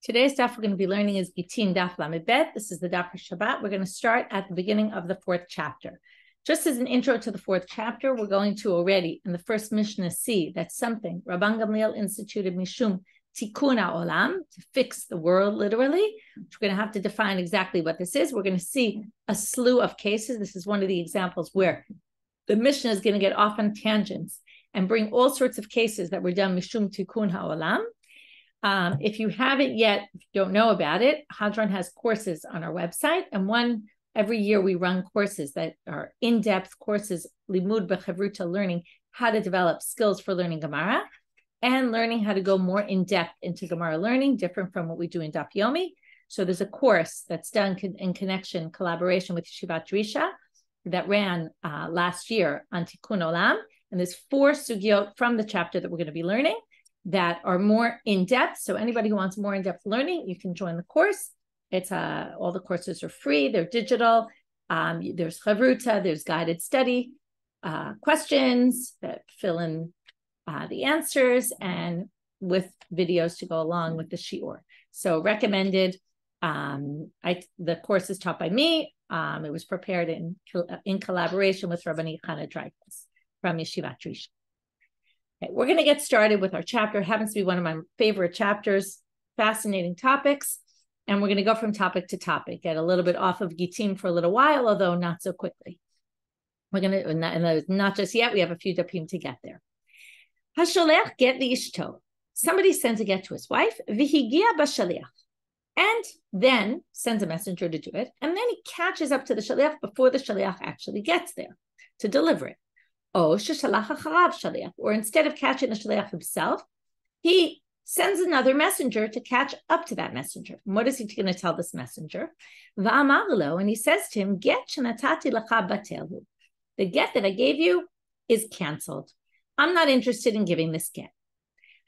Today's daf we're going to be learning is Gittin Daf Lamed Bet. This is the daf for Shabbat. We're going to start at the beginning of the fourth chapter. Just as an intro to the fourth chapter, we're going to already in the first Mishnah see that something Rabban Gamliel instituted Mishum Tikuna Olam, to fix the world literally. We're going to have to define exactly what this is. We're going to see a slew of cases. This is one of the examples where the Mishnah is going to get off on tangents and bring all sorts of cases that were done Mishum Tikun HaOlam. If you haven't yet, if you don't know about it, Hadran has courses on our website, and every year we run courses that are in-depth courses, limud b'chavruta, learning how to develop skills for learning Gemara and learning how to go more in-depth into Gemara learning, different from what we do in Daf Yomi. So there's a course that's done in collaboration with Yeshivat Drisha that ran last year on Tikkun Olam, and there's 4 sugyot from the chapter that we're going to be learning that are more in-depth. So anybody who wants more in-depth learning, you can join the course. It's all the courses are free. They're digital. There's chavruta, there's guided study, questions that fill in the answers, and with videos to go along with the Shiur. So recommended. The course is taught by me. It was prepared in collaboration with Rabbanit Michelle Farber from Yeshivat Drisha. Okay, we're going to get started with our chapter. It happens to be one of my favorite chapters, fascinating topics. And we're going to go from topic to topic, get a little bit off of Gittin for a little while, although not so quickly. We're going to, and not just yet, we have a few dapim to get there. Hasholech get the ishto. Somebody sends a get to his wife, vihigia b'shaliach, and then sends a messenger to do it. And then he catches up to the shaliach before the shaliach actually gets there to deliver it. Or instead of catching the shaliach himself, he sends another messenger to catch up to that messenger. And what is he going to tell this messenger? And he says to him, get shenatati lacha batelhu. The get that I gave you is canceled. I'm not interested in giving this get.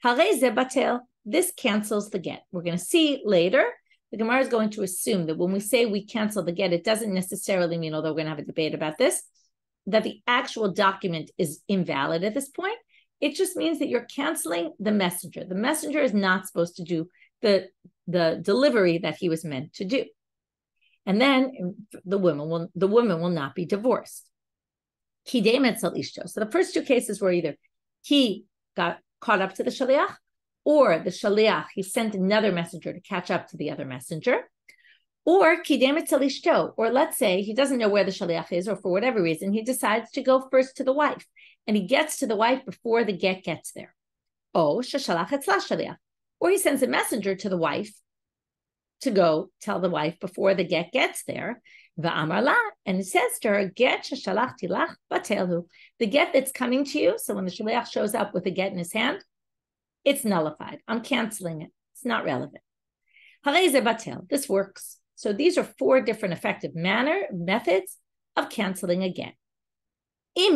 Harei ze batel. This cancels the get. We're going to see later. The Gemara is going to assume that when we say we cancel the get, it doesn't necessarily mean, although we're going to have a debate about this, that the actual document is invalid at this point. It just means that you're canceling the messenger. The messenger is not supposed to do the delivery that he was meant to do. And then the woman will not be divorced. So the first 2 cases were either he got caught up to the shaliach, or the shaliach, he sent another messenger to catch up to the other messenger, or kidemet salishto, or let's say he doesn't know where the shaliach is, or for whatever reason, he decides to go first to the wife, and he gets to the wife before the get gets there. Oh, sheshalach etzla shaliach, or he sends a messenger to the wife to go tell the wife before the get gets there. Va'amar la, and it says to her, get sheshalachti lach batelhu, the get that's coming to you. So when the shaliach shows up with the get in his hand, it's nullified. I'm canceling it. It's not relevant. Harei ze batel. This works. So these are 4 different effective methods of canceling a get. But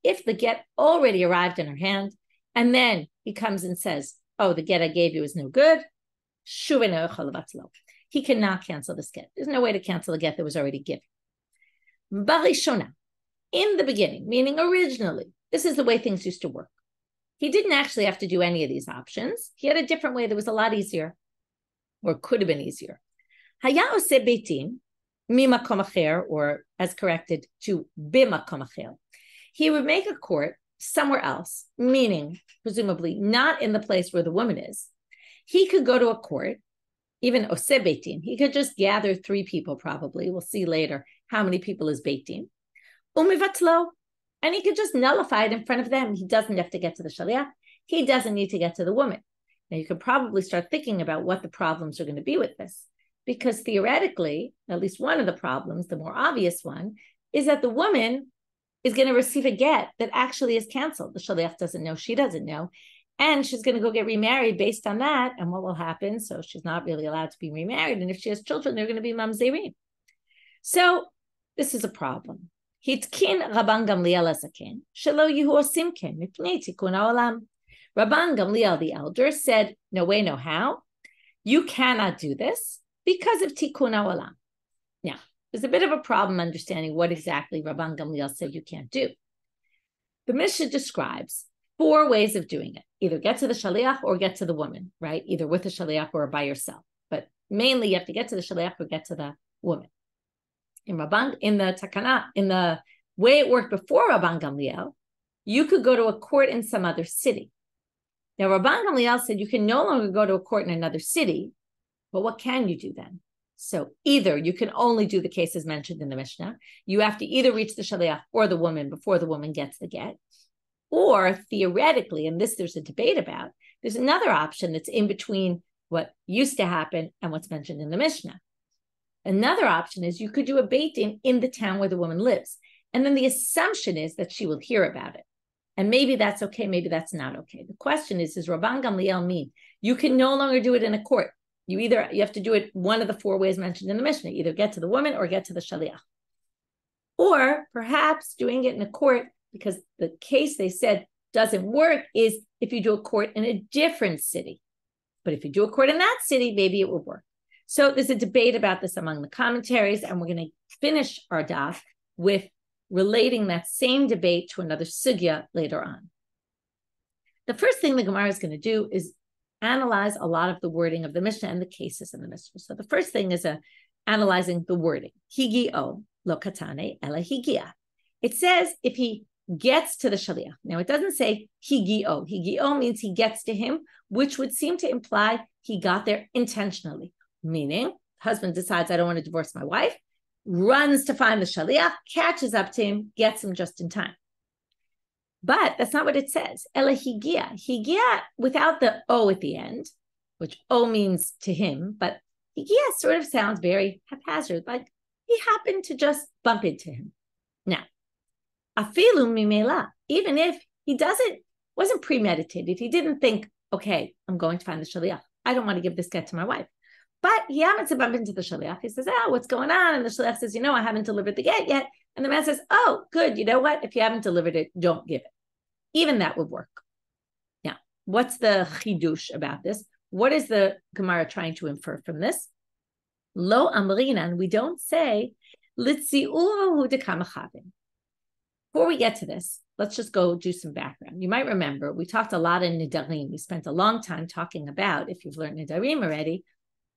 if the get already arrived in her hand, and then he comes and says, oh, the get I gave you is no good, he cannot cancel this get. There's no way to cancel a get that was already given. Barishona, in the beginning, meaning originally, this is the way things used to work. He didn't actually have to do any of these options. He had a different way that was a lot easier, or could have been easier. Haya ose beitin mimakom acher, or as corrected to bimakom acher. He would make a court somewhere else, meaning presumably not in the place where the woman is. He could go to a court, even ose beitin. He could just gather 3 people probably. We'll see later how many people is beitin. Umivatlo. And he could just nullify it in front of them. He doesn't have to get to the shaliach. He doesn't need to get to the woman. Now, you could probably start thinking about what the problems are going to be with this. Because theoretically, at least one of the problems, the more obvious one, is that the woman is going to receive a get that actually is canceled. The shaliach doesn't know. She doesn't know. And she's going to go get remarried based on that. And what will happen? So she's not really allowed to be remarried. And if she has children, they're going to be mamzerim. So this is a problem. Hitkin Rabban Gamliel azaken, shelo yihu osim ken mipnei tikun haolam. Rabban Gamliel, the elder, said, no way, no how. You cannot do this because of tikkun haolam. Now, there's a bit of a problem understanding what exactly Rabban Gamliel said you can't do. The Mishnah describes 4 ways of doing it. Either get to the shaliach or get to the woman, right? Either with the shaliach or by yourself. But mainly you have to get to the shaliach or get to the woman. In the takana, in the way it worked before Rabban Gamliel, you could go to a court in some other city. Now, Rabban Gamliel said you can no longer go to a court in another city, but what can you do then? So either you can only do the cases mentioned in the Mishnah. You have to either reach the shaliach or the woman before the woman gets the get. Or theoretically, and this there's a debate about, there's another option that's in between what used to happen and what's mentioned in the Mishnah. Another option is you could do a beit in the town where the woman lives. And then the assumption is that she will hear about it. And maybe that's okay, maybe that's not okay. The question is, does Rabban Gamliel mean you can no longer do it in a court? You have to do it one of the 4 ways mentioned in the Mishnah, either get to the woman or get to the shaliach. Or perhaps doing it in a court, because the case they said doesn't work, is if you do a court in a different city. But if you do a court in that city, maybe it will work. So there's a debate about this among the commentaries, and we're going to finish our daf with relating that same debate to another sugya later on. The first thing the Gemara is going to do is analyze a lot of the wording of the Mishnah and the cases in the Mishnah. So the first thing is analyzing the wording. Higio lo katane ela higia. It says if he gets to the shaliach. Now it doesn't say higio. Higio means he gets to him, which would seem to imply he got there intentionally. Meaning, husband decides, I don't want to divorce my wife, runs to find the shaliach, catches up to him, gets him just in time. But that's not what it says. Ela higia. Higia without the O at the end, which O means to him, but higia sort of sounds very haphazard, like he happened to just bump into him. Now, afilu mimela, even if he wasn't premeditated, he didn't think, okay, I'm going to find the shaliach. I don't want to give this get to my wife. But he happens to bump into the shaliach. He says, what's going on? And the shaliach says, I haven't delivered the get yet. And the man says, oh, good. You know what? If you haven't delivered it, don't give it. Even that would work. Now, what's the chidush about this? What is the Gemara trying to infer from this? Lo amrinan, we don't say, litzi'uhu dekamachavim. Before we get to this, let's just go do some background. You might remember, we talked a lot in Nidarim. We spent a long time talking about, if you've learned Nidarim already,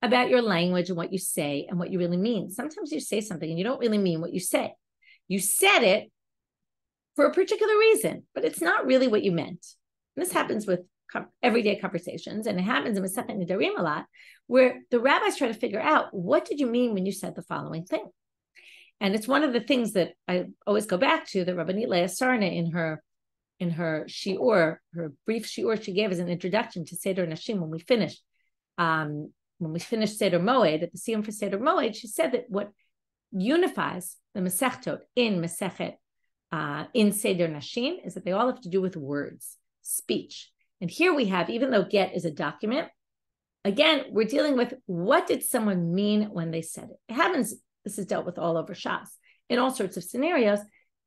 about your language and what you say and what you really mean. Sometimes you say something and you don't really mean what you say. You said it for a particular reason, but it's not really what you meant. And this happens with everyday conversations, and it happens in Masechet Nidarim a lot, where the rabbis try to figure out, what did you mean when you said the following thing? And it's one of the things that I always go back to, that Rabbanit Michelle Farber in her Shiur, her brief Shiur she gave as an introduction to Seder Nashim when we finished Seder Moed, at the Siyum for Seder Moed, she said that what unifies the Masechtot in Masechet, in Seder Nashim, is that they all have to do with words, speech. And here we have, even though get is a document, again, we're dealing with what did someone mean when they said it. It happens, this is dealt with all over Shas, in all sorts of scenarios,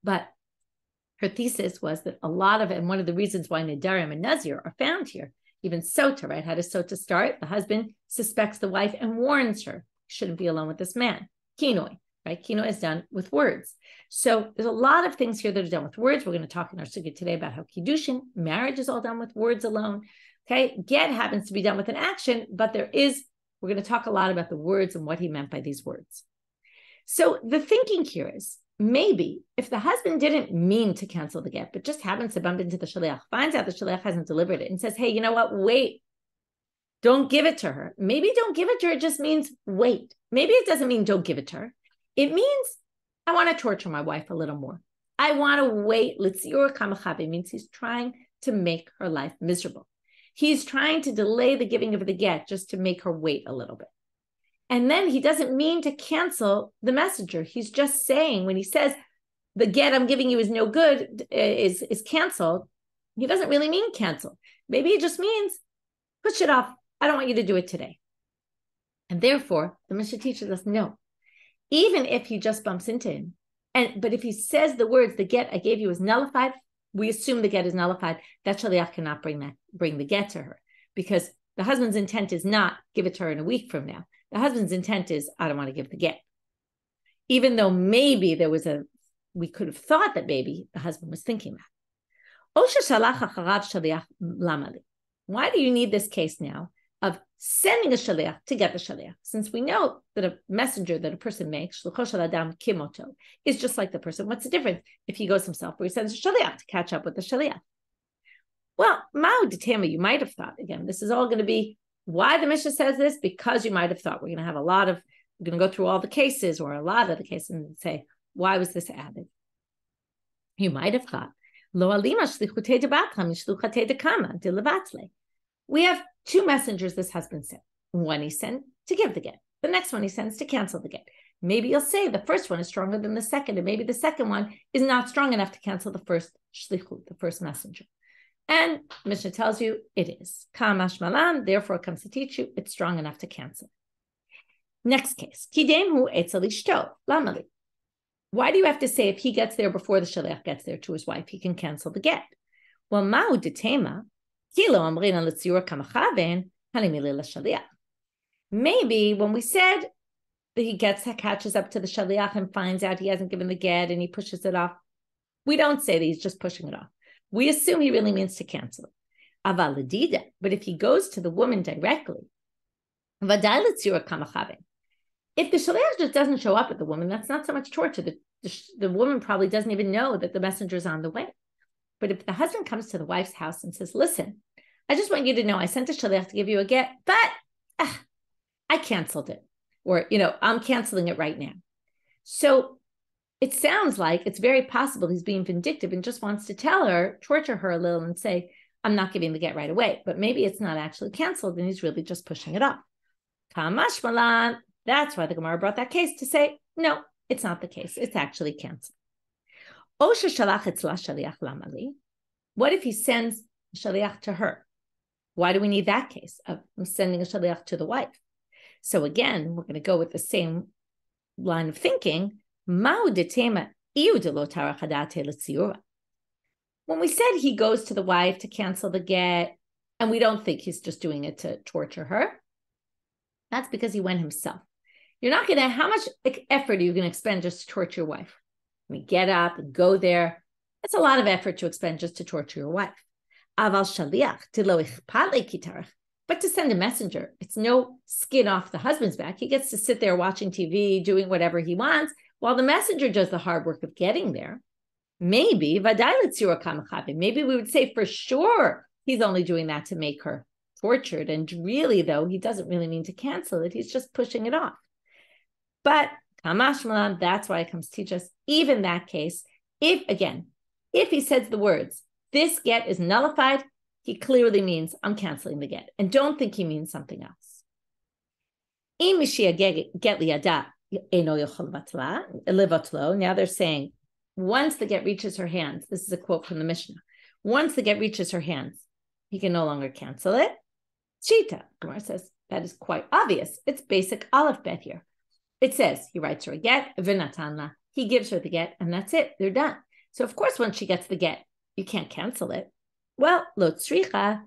but her thesis was that a lot of it, and one of the reasons why Nidarim and Nazir are found here, even Sota, right? How does Sota start? The husband suspects the wife and warns her, shouldn't be alone with this man. Kinoi, right? Kinoi is done with words. So there's a lot of things here that are done with words. We're going to talk in our sugya today about how kiddushin, marriage, is all done with words alone. Okay, get happens to be done with an action, but we're going to talk a lot about the words and what he meant by these words. So the thinking here is, maybe if the husband didn't mean to cancel the get, but just happens to bump into the shaliach, finds out the shaliach hasn't delivered it, and says, hey, you know what, wait, don't give it to her. Maybe don't give it to her just means wait. Maybe it doesn't mean don't give it to her. It means I want to torture my wife a little more. I want to wait. Litziur kamachabe means he's trying to make her life miserable. He's trying to delay the giving of the get just to make her wait a little bit. And then he doesn't mean to cancel the messenger. He's just saying, when he says the get I'm giving you is no good, is canceled, he doesn't really mean cancel. Maybe it just means push it off. I don't want you to do it today. And therefore, the Mishnah teaches us, no, even if he just bumps into him, but if he says the words, the get I gave you is nullified, we assume the get is nullified, that shaliach cannot bring the get to her, because the husband's intent is not give it to her in a week from now. The husband's intent is, I don't want to give the get. Even though maybe we could have thought that maybe the husband was thinking that. Why do you need this case now of sending a shaliach to get the shaliach? Since we know that a messenger that a person makes, is just like the person. What's the difference if he goes himself or he sends a shaliach to catch up with the shaliach? Well, Mao Detema, you might have thought, again, this is all going to be why the Mishnah says this, because you might have thought we're going to have we're going to go through all the cases or a lot of the cases and say, why was this added? You might have thought, we have two messengers this husband sent. One he sent to give the get. The next one he sends to cancel the get. Maybe you'll say the first one is stronger than the second, and maybe the second one is not strong enough to cancel the first shlichut, the first messenger. And Mishnah tells you it is. Kamash malan, therefore it comes to teach you it's strong enough to cancel. Next case. Kidem hu etzel ishto, lamali. Why do you have to say if he gets there before the shaliach gets there to his wife, he can cancel the get? Well, ma'u detema, kilo amrina l'tziur kamachaven, halimili l'shaliach. Maybe when we said that he catches up to the shaliach and finds out he hasn't given the get and he pushes it off, we don't say that he's just pushing it off. We assume he really means to cancel it. Aval l'dida, but if he goes to the woman directly, v'day l'tziur kamachaven. If the shaliach just doesn't show up at the woman, that's not so much torture. The woman probably doesn't even know that the messenger is on the way. But if the husband comes to the wife's house and says, listen, I just want you to know I sent a shaliach to give you a get, but I canceled it. Or, I'm canceling it right now. So it sounds like it's very possible he's being vindictive and just wants to torture her a little and say, I'm not giving the get right away. But maybe it's not actually canceled and he's really just pushing it off. Kamash malan. That's why the Gemara brought that case to say, no, it's not the case. It's actually canceled. What if he sends a shaliach to her? Why do we need that case of sending a shaliach to the wife? So again, we're going to go with the same line of thinking. When we said he goes to the wife to cancel the get, and we don't think he's just doing it to torture her, that's because he went himself. You're not going to, how much effort are you going to expend just to torture your wife? Get up and go there. That's a lot of effort to expend just to torture your wife. But to send a messenger, it's no skin off the husband's back. He gets to sit there watching TV, doing whatever he wants, while the messenger does the hard work of getting there. Maybe we would say for sure he's only doing that to make her tortured. And really, though, he doesn't really mean to cancel it. He's just pushing it off. But Kamash Malan, that's why it comes to teach us, even that case, if he says the words, this get is nullified, he clearly means I'm canceling the get. And don't think he means something else. Now they're saying, once the get reaches her hands, this is a quote from the Mishnah, once the get reaches her hands, he can no longer cancel it. Shita, Gemara says, that is quite obvious. It's basic aleph bet here. It says he writes her a get, v'natanla. He gives her the get, and that's it. They're done. So of course, once she gets the get, you can't cancel it. Well, lo tzricha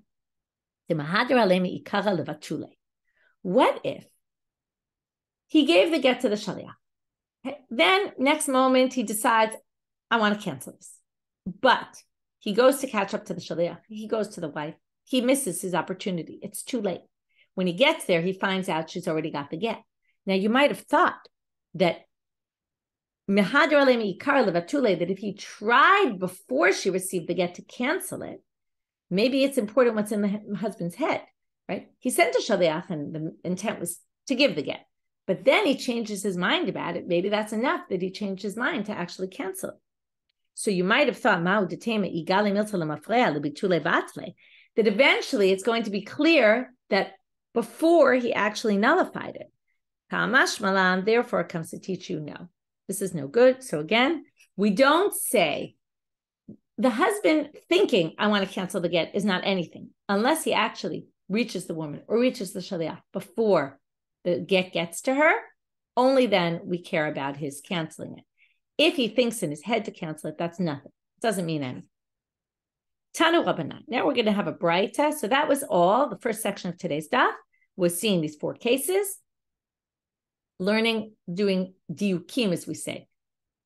demahadar alemi ikara levatule. What if he gave the get to the shaliach? Okay. Then next moment he decides, I want to cancel this. But he goes to catch up to the shaliach. He goes to the wife. He misses his opportunity. It's too late. When he gets there, he finds out she's already got the get. Now, you might have thought that that if he tried before she received the get to cancel it, maybe it's important what's in the husband's head, right? He sent a shaliach and the intent was to give the get. But then he changes his mind about it. Maybe that's enough that he changed his mind to actually cancel it. So you might have thought that eventually it's going to be clear that before he actually nullified it. Kamash malan, therefore it comes to teach you, no, this is no good. So again, we don't say the husband thinking I want to cancel the get is not anything unless he actually reaches the woman or reaches the shaliach before the get gets to her. Only then we care about his canceling it. If he thinks in his head to cancel it, that's nothing. It doesn't mean anything. Tanu Rabbanit. Now we're going to have a breita. So that was all. The first section of today's daf was seeing these four cases. Learning, doing diukim, as we say.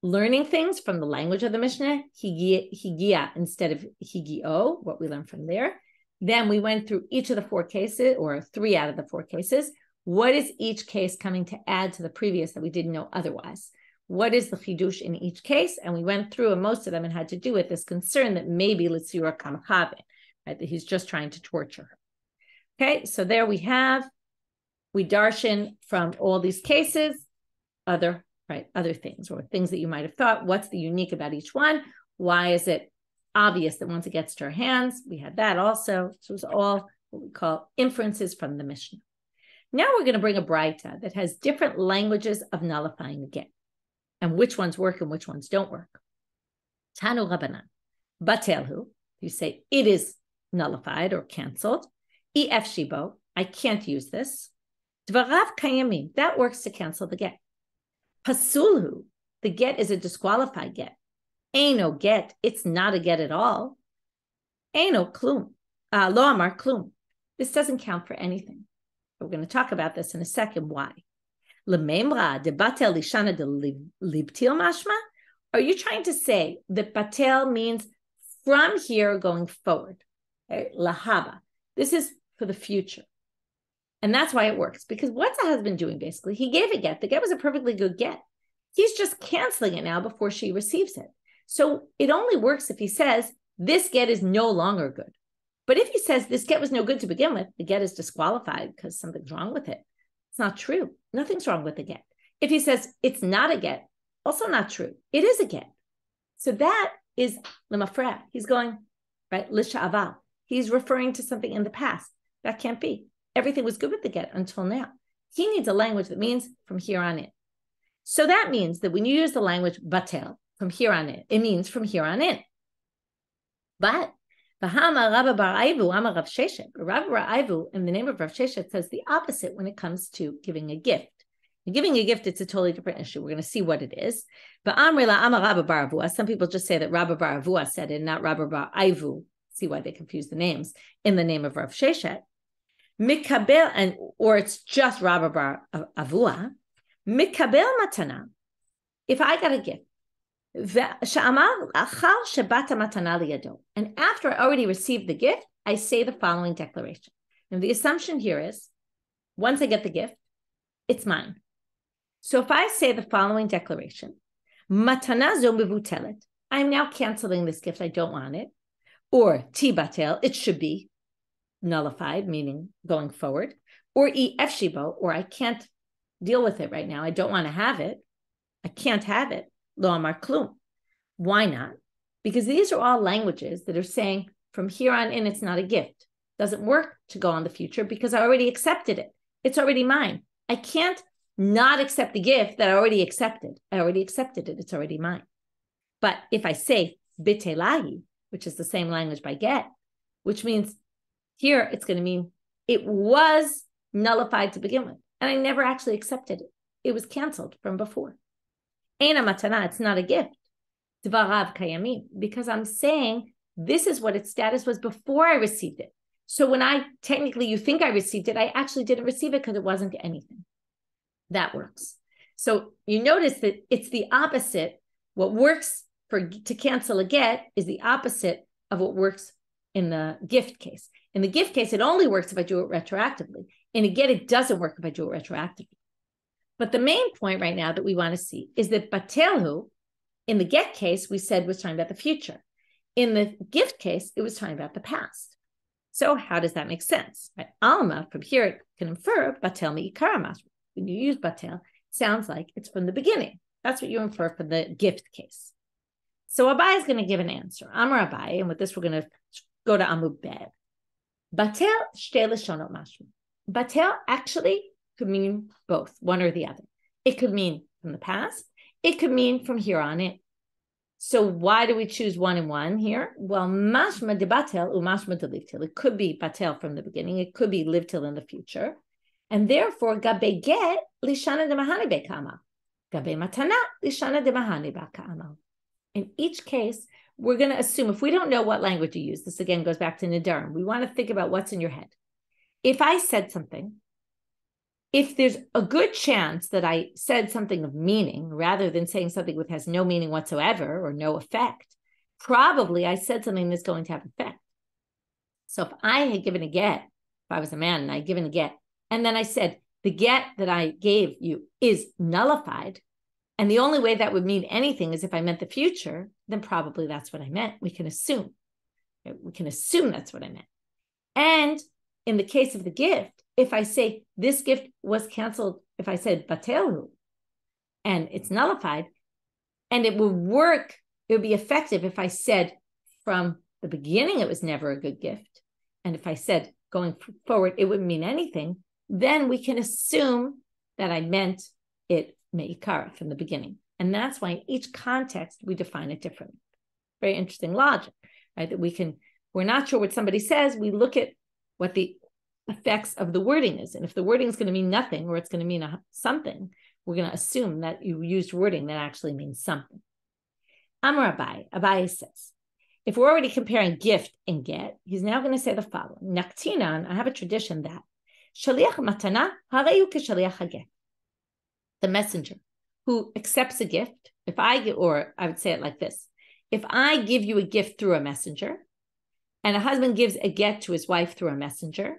learning things from the language of the Mishnah, higia instead of higio, what we learned from there. Then we went through each of the 4 cases, or 3 out of the 4 cases. What is each case coming to add to the previous that we didn't know otherwise? What is the chidush in each case? And we went through, and most of them had to do with this concern that maybe l'tzira kamchavin, right? That he's just trying to torture her. Okay, so there we darshan from all these cases, other things, or things that you might have thought. What's the unique about each one? Why is it obvious that once it gets to her hands? We had that also. So it was all what we call inferences from the Mishnah. Now we're going to bring a braita that has different languages of nullifying a get, and which ones work and which ones don't work. Tanu Rabbanan, batelhu, you say it is nullified or canceled. Ef shibo, I can't use this. Dvarav kayamim, that works to cancel the get. Pasulhu, the get is a disqualified get. Eino get, it's not a get at all. Eino klum, lo amar klum. This doesn't count for anything. We're going to talk about this in a second. Why? Lememra de batel lishana de libtil mashma. Are you trying to say that batel means from here going forward? Okay? Lahaba. This is for the future. And that's why it works. Because what's the husband doing basically? He gave a get. The get was a perfectly good get. He's just canceling it now before she receives it. So it only works if he says, this get is no longer good. But if he says this get was no good to begin with, the get is disqualified because something's wrong with it. It's not true. Nothing's wrong with the get. If he says it's not a get, also not true. It is a get. So that is lemafra. He's going, right, lisha'aval. He's referring to something in the past. That can't be. Everything was good with the get until now. He needs a language that means from here on in. So that means that when you use the language batel, from here on in, it means from here on in. But Rabba bar Aivu, Amar Rav Sheshet. Rabba bar Aivu, in the name of Rav Sheshet, says the opposite when it comes to giving a gift. And giving a gift, it's a totally different issue. We're going to see what it is. But Amrila Amar Rabba bar Avua. Some people just say that Rabba bar Avua said it, not Rabba bar Aivu. See why they confuse the names. In the name of Rav Sheshet. Mikabel, or it's just Rabba bar Avua. Mikabel matana. If I got a gift, and after I already received the gift, I say the following declaration. And the assumption here is, once I get the gift, it's mine. So if I say the following declaration, matana zo mevutelet, I'm now canceling this gift, I don't want it. Or tibatel, it should be nullified, meaning going forward. Or ef shibo, or I can't deal with it right now, I don't want to have it, I can't have it. Lo amar klum. Why not? Because these are all languages that are saying from here on in, it's not a gift. Doesn't work to go on the future because I already accepted it. It's already mine. I can't not accept the gift that I already accepted. I already accepted it. It's already mine. But if I say bitelahi, which is the same language by get, which means here it's going to mean it was nullified to begin with. And I never actually accepted it. It was canceled from before. Eina matana, it's not a gift. Dvarav kayamim, because I'm saying this is what its status was before I received it. So when you think I received it, I actually didn't receive it because it wasn't anything. That works. So you notice that it's the opposite. What works to cancel a get is the opposite of what works in the gift case. In the gift case, it only works if I do it retroactively. In a get, it doesn't work if I do it retroactively. But the main point right now that we want to see is that batelhu, in the get case, we said was talking about the future. In the gift case, it was talking about the past. So how does that make sense? Right? Alma, from here, it can infer batel mi'ikaramas. When you use batel, it sounds like it's from the beginning. That's what you infer from the gift case. So Abai is going to give an answer. Amar Abai, and with this, we're going to go to Amud Bed. Batel shtei lashonot mashma. Batel actually could mean both, one or the other. It could mean from the past. It could mean from here on in. So why do we choose one and one here? Well, mashma de batel u mashma de livtil. It could be batel from the beginning. It could be livtil in the future. And therefore, gabe get lishana de mahani bekama. Gabe matana lishana de mahani bekama. In each case, we're going to assume, if we don't know what language you use, this again goes back to Nidarim, we want to think about what's in your head. If I said something, if there's a good chance that I said something of meaning rather than saying something which has no meaning whatsoever or no effect, probably I said something that's going to have effect. So if I had given a get, if I was a man and I had given a get, and then I said, the get that I gave you is nullified, and the only way that would mean anything is if I meant the future, then probably that's what I meant. We can assume. We can assume that's what I meant. And in the case of the gift, if I say this gift was canceled, if I said batelhu, and it's nullified, and it would work, it would be effective if I said from the beginning it was never a good gift, and if I said going forward it wouldn't mean anything, then we can assume that I meant it me'ikara from the beginning. And that's why in each context we define it differently. Very interesting logic, right? That we're not sure what somebody says, we look at what the effects of the wording is. And if the wording is going to mean nothing, or it's going to mean something, we're going to assume that you used wording that actually means something. Amar Abai says, if we're already comparing gift and get, he's now going to say the following. Naktinan, I have a tradition that shaliach matana hareyu keshaliach haget. The messenger who accepts a gift, or I would say it like this, if I give you a gift through a messenger, and a husband gives a get to his wife through a messenger,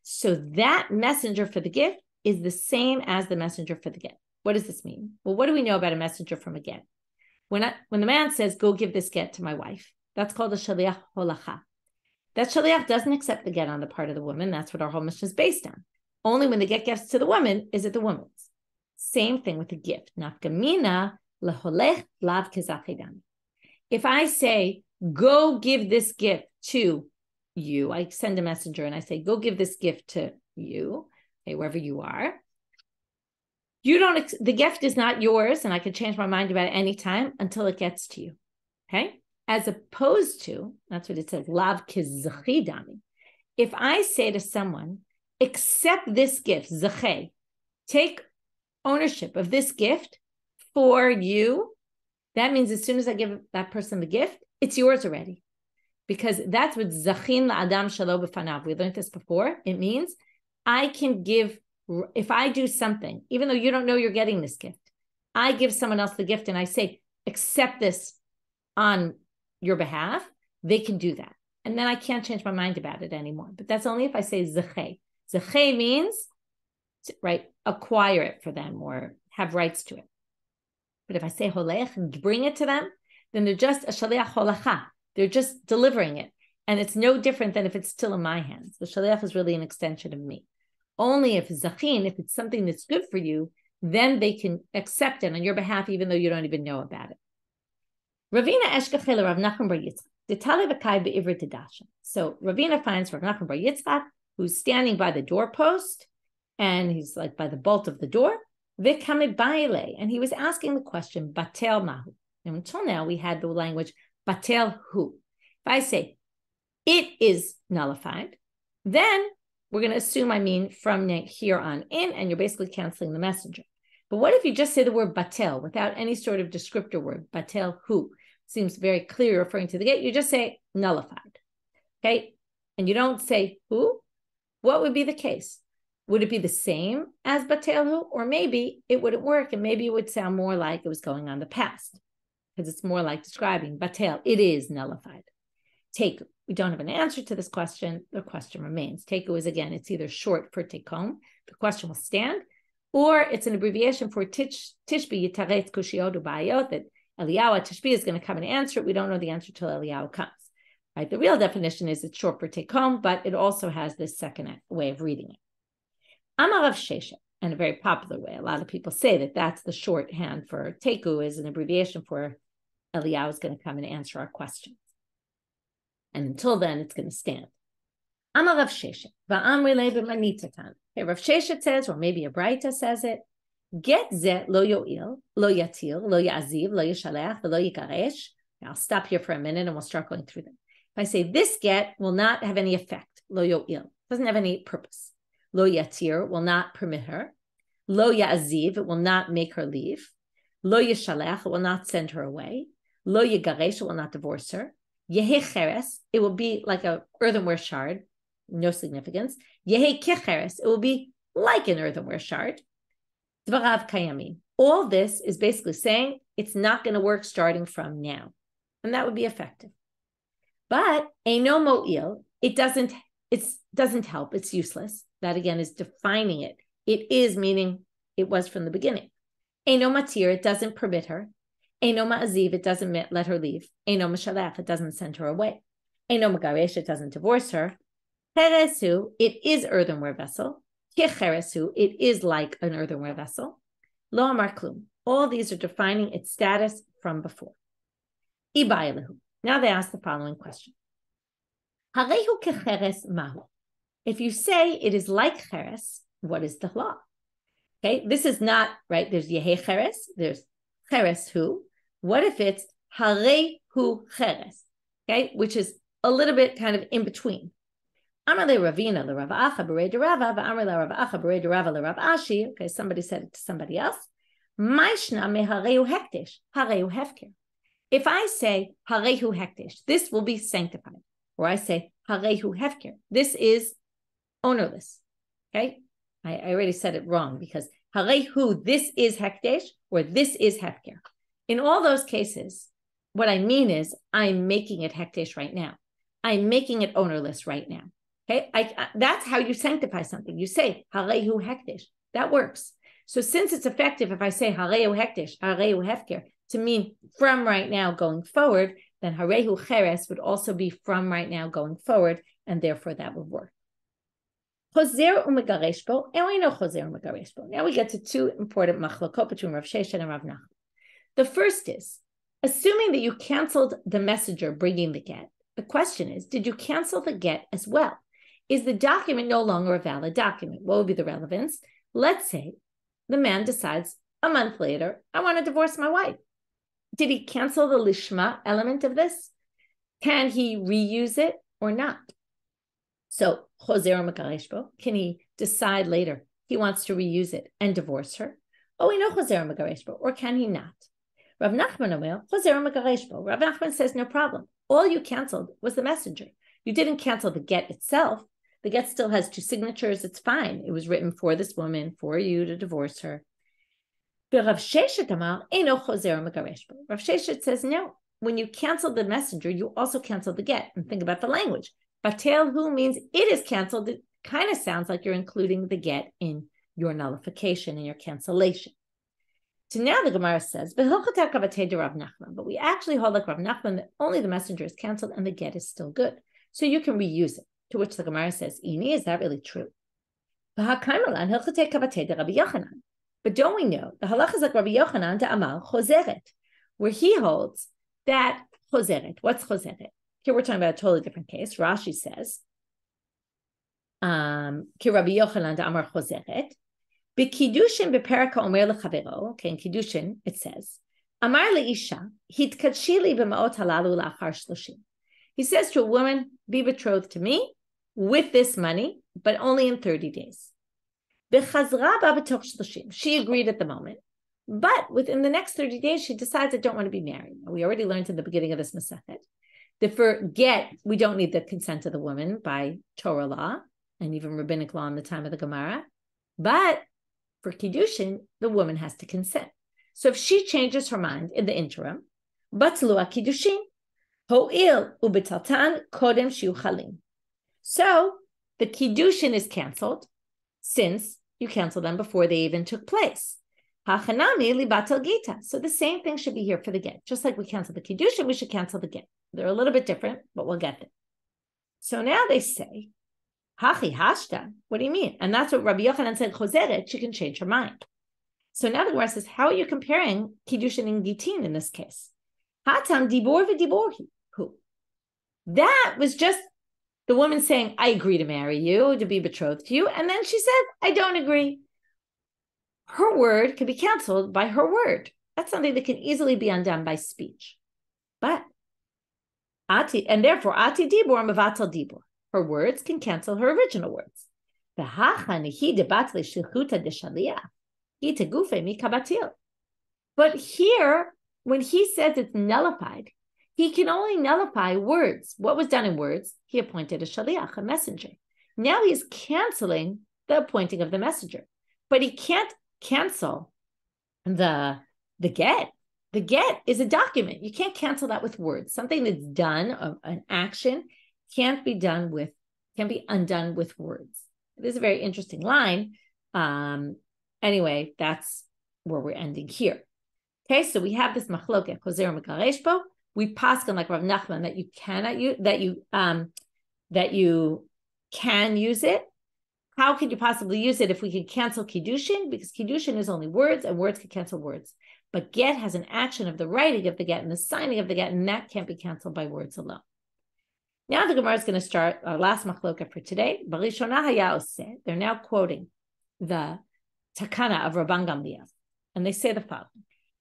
so that messenger for the gift is the same as the messenger for the get. What does this mean? Well, what do we know about a messenger from a get? When the man says, go give this get to my wife, that's called a shaliach holacha. That shaliach doesn't accept the get on the part of the woman. That's what our whole mission is based on. Only when the get gets to the woman is it the woman's. Same thing with the gift. Nafkamina leholech lav kezachidami. If I say, go give this gift to you, I send a messenger and I say, go give this gift to you, okay, wherever you are. The gift is not yours, and I can change my mind about it anytime until it gets to you. Okay? As opposed to, that's what it says, lav kizachidami. If I say to someone, accept this gift, zachay, take ownership of this gift for you, that means as soon as I give that person the gift, it's yours already. Because that's what zachin la'adam shalo b'fanav. We learned this before. It means I can give, if I do something, even though you don't know you're getting this gift, I give someone else the gift and I say, accept this on your behalf, they can do that. And then I can't change my mind about it anymore. But that's only if I say zachay. Zachay means, right, acquire it for them or have rights to it. But if I say holech and bring it to them, then they're just a shaliach holacha. They're just delivering it. And it's no different than if it's still in my hands. The shaliach is really an extension of me. Only if zachin, if it's something that's good for you, then they can accept it on your behalf, even though you don't even know about it. Ravina eshkachel Rav Nachman bar Yitzchak. Detale v'kai be'ivrit dedasha. So Ravina finds Rav Nachman bar Yitzchak, who's standing by the doorpost, and he's like by the bolt of the door. V'kamid ba'ile, and he was asking the question, batel mahu. And until now, we had the language batel hu. If I say it is nullified, then we're going to assume I mean from here on in, and you're basically canceling the messenger. But what if you just say the word batel without any sort of descriptor word, batel hu? Seems very clear referring to the get. You just say nullified, okay? And you don't say who. What would be the case? Would it be the same as batel hu? Or maybe it wouldn't work, and maybe it would sound more like it was going on the past, because it's more like describing batel. It is nullified. Take. We don't have an answer to this question. The question remains. Teku is, again, it's either short for tekom, the question will stand, or it's an abbreviation for tishbi yitaretz kushiyot ubayot, that Eliyahu Tishbi is going to come and answer it. We don't know the answer till Eliyahu comes. Right? The real definition is it's short for tekom, but it also has this second way of reading it. Amar Rav Sheshet, in a very popular way. A lot of people say that that's the shorthand for teku, is an abbreviation for Eliyahu is going to come and answer our questions. And until then, it's going to stand. Amar Rav Sheshet, va'amri le'b'manitatan. Okay, Rav Sheshet says, or maybe a Braita says it, get zeh lo yo'il, lo yatil, lo ya'aziv, lo yishalech, lo yikaresh. I'll stop here for a minute and we'll start going through them. If I say this get will not have any effect, lo yo'il, doesn't have any purpose. Lo yatir will not permit her. Lo ya'aziv, it will not make her leave. Lo yishalech, it will not send her away. Lo yigaresh, it will not divorce her. Yehe cheres, it will be like a earthenware shard, no significance. Yehe kicheres, it will be like an earthenware shard. Dvarav kayamin. All this is basically saying it's not going to work starting from now. And that would be effective. But eino mo'il, it doesn't help. It's useless. That again is defining it. It is meaning it was from the beginning. Eino matir, it doesn't permit her. Eino ma'aziv, it doesn't let her leave. Eino mashalach, it doesn't send her away. Eino magaresh, it doesn't divorce her. Cheresu, it is earthenware vessel. Kecheresu, it is like an earthenware vessel. Lo amar klum. All these are defining its status from before. Ibayalehu. Now they ask the following question. Harehu kecheres mahu. If you say it is like cheres, what is the law? Okay, this is not, right, there's yehe cheres, there's cheres hu. What if it's harehu cheres? Okay, which is a little bit kind of in between. Amar le Ravina le Rav Acha b'rei de Rava, v'amar le Rav Acha b'rei de Rava le Rav Ashi. Okay, somebody said it to somebody else. Maishna me harehu hektish, harehu hefker. If I say harehu hektish, this will be sanctified. Or I say harehu hefker, this is ownerless. Okay, I already said it wrong because harehu, this is hektish, or this is hefker. In all those cases, what I mean is I'm making it hektish right now. I'm making it ownerless right now. Okay, that's how you sanctify something. You say harehu hektish. That works. So since it's effective, if I say harehu hektish, harehu hefker, to mean from right now going forward, then harehu cheres would also be from right now going forward, and therefore that would work. Chozer u'megaresh bo, and we know chozer u'megaresh bo. Now we get to two important machlokot between Rav Sheshet and Rav Nachman. The first is, assuming that you canceled the messenger bringing the get, the question is, did you cancel the get as well? Is the document no longer a valid document? What would be the relevance? Let's say the man decides a month later, I want to divorce my wife. Did he cancel the lishma element of this? Can he reuse it or not? So, chozer u'megaresh bo, can he decide later he wants to reuse it and divorce her? Oh, we know chozer u'megaresh bo, or can he not? Rav Nachman omer, chozer u'megaresh bo. Rav Nachman says no problem. All you canceled was the messenger. You didn't cancel the get itself. The get still has two signatures. It's fine. It was written for this woman, for you to divorce her. But Rav Sheshet amar, eino chozer u'megaresh bo. Rav Sheshet says no. When you cancel the messenger, you also cancel the get. And think about the language. Batel hu means it is canceled. It kind of sounds like you're including the get in your nullification and your cancellation. So now the Gemara says, but we actually hold like Rav Nachman that only the messenger is canceled and the get is still good. So you can reuse it. To which the Gemara says, Ini, is that really true? But don't we know, the halacha is like Rabbi Yochanan to Amal chozeret, where he holds that chozeret. What's chozeret? Here we're talking about a totally different case. Rashi says, Ki Rabbi Yochanan to Amar chozeret, B'kiddushin b'peraka omer lechavero. Okay, in kiddushin it says, Amar leisha hitkadshi li b'maot halalu la'achar shloshim. He says to a woman, be betrothed to me with this money, but only in 30 days. B'chazra ba b'toch shloshim. She agreed at the moment, but within the next 30 days, she decides I don't want to be married. We already learned in the beginning of this Masechet that for get, we don't need the consent of the woman by Torah law and even rabbinic law in the time of the Gemara, but for kiddushin, the woman has to consent. So if she changes her mind in the interim, batlu kiddushin, ho'il ubetaltan kodem shiu chalim. So the kiddushin is canceled since you canceled them before they even took place. Hachanami libatal gita. So the same thing should be here for the get. Just like we cancel the kiddushin, we should cancel the get. They're a little bit different, but we'll get them. So now they say, Hachi hashta. What do you mean? And that's what Rabbi Yochanan said, chozeret, she can change her mind. So now the Gemara says, how are you comparing kiddushin and gittin in this case? Hatam dibor v'diborhi. Who? That was just the woman saying, I agree to marry you, to be betrothed to you. And then she said, I don't agree. Her word can be canceled by her word. That's something that can easily be undone by speech. But, and therefore, ati dibor mevatal dibor. Her words can cancel her original words. But here, when he says it's nullified, he can only nullify words. What was done in words? He appointed a shaliach, a messenger. Now he's canceling the appointing of the messenger. But he can't cancel the get. The get is a document. You can't cancel that with words. Something that's done, an action, can't be undone with words. It is a very interesting line. Anyway, that's where we're ending here. Okay, so we have this machloket chozer u'megaresh bo. We paskin like Rav Nachman that you cannot use that you can use it. How could you possibly use it if we could cancel kiddushin? Because kiddushin is only words, and words can cancel words. But get has an action of the writing of the get and the signing of the get, and that can't be canceled by words alone. Now the Gemara is going to start our last machloka for today. They're now quoting the takana of Rabban Gamliel, and they say the following.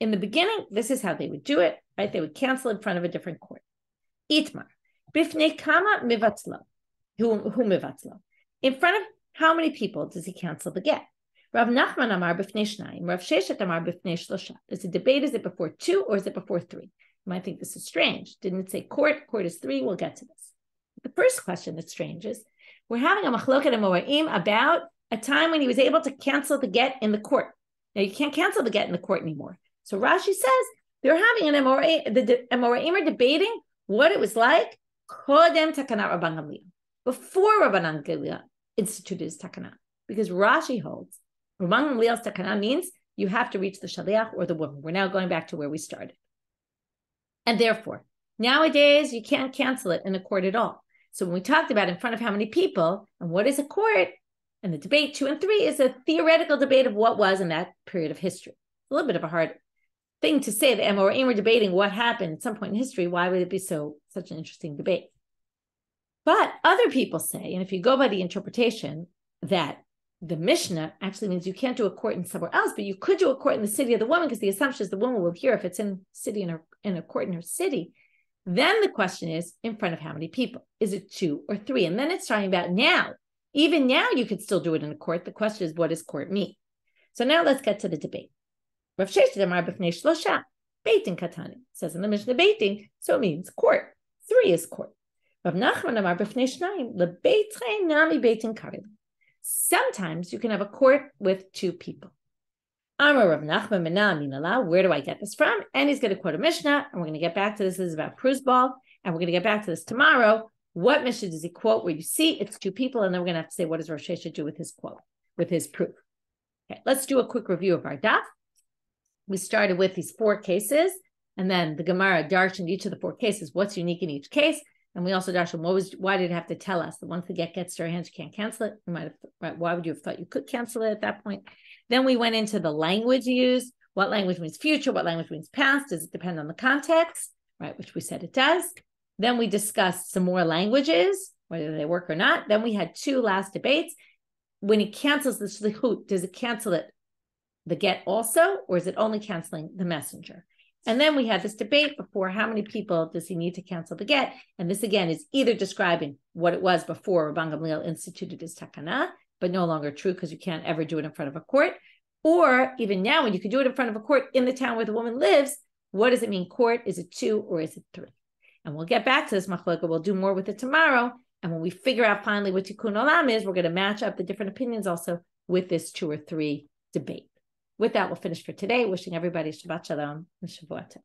In the beginning, this is how they would do it, right? They would cancel in front of a different court. Itmar, bifnei kama mivatzlo, who mivatzlo. In front of how many people does he cancel the get? Rav Nachman amar b'fnei shnayim, Rav Sheshet amar b'fnei shlosha. There's a debate, is it before 2 or is it before 3? You might think this is strange. Didn't it say court? Court is 3. We'll get to this. The first question that's strange is, we're having a machloket amoraim about a time when he was able to cancel the get in the court. Now, you can't cancel the get in the court anymore. So Rashi says, they're having an amoraim, the amoraim are debating what it was like kodem takana Rabban Gamliel, before Rabban Gamliel instituted his takana. Because Rashi holds, Rabban Gamliel's takana means you have to reach the shaliach or the woman. We're now going back to where we started. And therefore, nowadays, you can't cancel it in a court at all. So when we talked about in front of how many people, and what is a court, and the debate 2 and 3 is a theoretical debate of what was in that period of history. A little bit of a hard thing to say. The Amoraim were debating what happened at some point in history. Why would it be such an interesting debate? But other people say, and if you go by the interpretation, that the Mishnah actually means you can't do a court in somewhere else, but you could do a court in the city of the woman, because the assumption is the woman will hear if it's in a court in her city. Then the question is, in front of how many people? Is it 2 or 3? And then it's talking about now. Even now, you could still do it in a court. The question is, what does court mean? So now let's get to the debate. Rav Sheshet amar b'fnei shlosha, beitin katani. Says in the Mishnah beitin, so it means court. 3 is court. Rav Nachman amar b'fnei shnayim, lebeitrei nami beitin karim. Sometimes you can have a court with 2 people. Amar Rav Nachman mina minala. Where do I get this from? And he's going to quote a Mishnah, and we're going to get back to this. This is about pruzbal, and we're going to get back to this tomorrow. What Mishnah does he quote where you see it's 2 people, and then we're going to have to say, what does Rav Sheshet do with his quote, with his proof? Okay, let's do a quick review of our daf. We started with these 4 cases, and then the Gemara darshaned each of the 4 cases, what's unique in each case, and we also darshaned why did it have to tell us that once the get gets to our hands, you can't cancel it? You might have, right, why would you have thought you could cancel it at that point? Then we went into the language used, what language means future, what language means past, does it depend on the context, right, which we said it does. Then we discussed some more languages, whether they work or not. Then we had 2 last debates. When he cancels the shlichut, does it cancel it, the get also, or is it only canceling the messenger? And then we had this debate before, how many people does he need to cancel the get? And this again is either describing what it was before Rabban Gamliel instituted his takana, but no longer true because you can't ever do it in front of a court. Or even now, when you can do it in front of a court in the town where the woman lives, what does it mean court? Is it 2 or is it 3? And we'll get back to this machloka. We'll do more with it tomorrow. And when we figure out finally what tikkun olam is, we're going to match up the different opinions also with this 2 or 3 debate. With that, we'll finish for today. Wishing everybody Shabbat Shalom and Shavuot Tov.